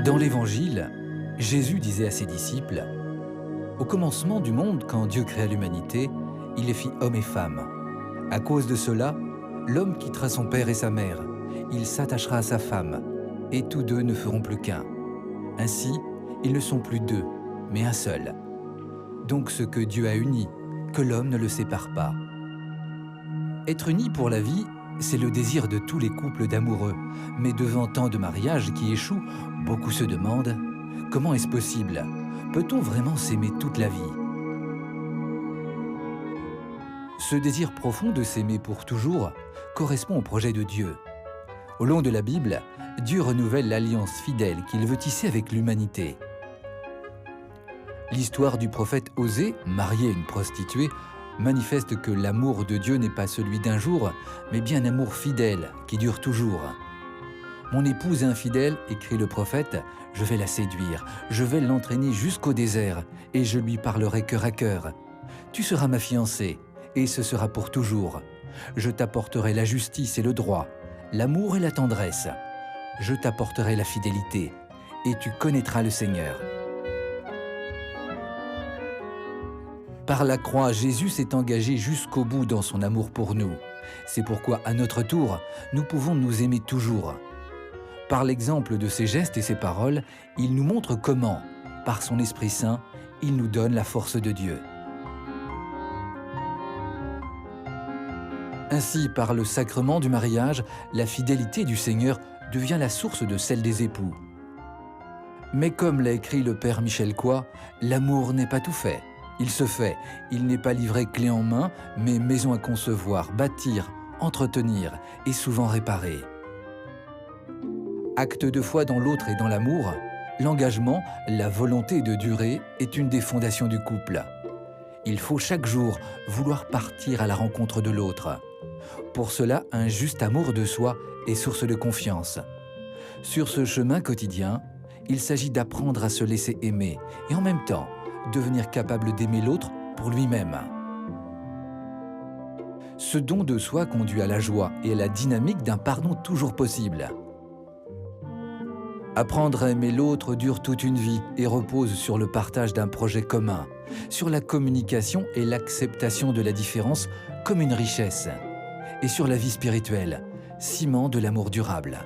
Dans l'Évangile, Jésus disait à ses disciples: « Au commencement du monde, quand Dieu créa l'humanité, il les fit hommes et femmes. À cause de cela, l'homme quittera son père et sa mère, il s'attachera à sa femme, et tous deux ne feront plus qu'un. Ainsi, ils ne sont plus deux, mais un seul. Donc ce que Dieu a uni, que l'homme ne le sépare pas. » Être unis pour la vie, c'est le désir de tous les couples d'amoureux. Mais devant tant de mariages qui échouent, beaucoup se demandent: comment est-ce possible? Peut-on vraiment s'aimer toute la vie? Ce désir profond de s'aimer pour toujours correspond au projet de Dieu. Au long de la Bible, Dieu renouvelle l'alliance fidèle qu'il veut tisser avec l'humanité. L'histoire du prophète Osée, marié à une prostituée, manifeste que l'amour de Dieu n'est pas celui d'un jour, mais bien un amour fidèle qui dure toujours. « Mon épouse infidèle, écrit le prophète, je vais la séduire, je vais l'entraîner jusqu'au désert, et je lui parlerai cœur à cœur. Tu seras ma fiancée, et ce sera pour toujours. Je t'apporterai la justice et le droit, l'amour et la tendresse. Je t'apporterai la fidélité, et tu connaîtras le Seigneur. » Par la croix, Jésus s'est engagé jusqu'au bout dans son amour pour nous. C'est pourquoi, à notre tour, nous pouvons nous aimer toujours. Par l'exemple de ses gestes et ses paroles, il nous montre comment, par son Esprit Saint, il nous donne la force de Dieu. Ainsi, par le sacrement du mariage, la fidélité du Seigneur devient la source de celle des époux. Mais comme l'a écrit le père Michel Coy, l'amour n'est pas tout fait. Il se fait, il n'est pas livré clé en main, mais maison à concevoir, bâtir, entretenir et souvent réparer. Acte de foi dans l'autre et dans l'amour, l'engagement, la volonté de durer est une des fondations du couple. Il faut chaque jour vouloir partir à la rencontre de l'autre. Pour cela, un juste amour de soi est source de confiance. Sur ce chemin quotidien, il s'agit d'apprendre à se laisser aimer et en même temps, devenir capable d'aimer l'autre pour lui-même. Ce don de soi conduit à la joie et à la dynamique d'un pardon toujours possible. Apprendre à aimer l'autre dure toute une vie et repose sur le partage d'un projet commun, sur la communication et l'acceptation de la différence comme une richesse, et sur la vie spirituelle, ciment de l'amour durable.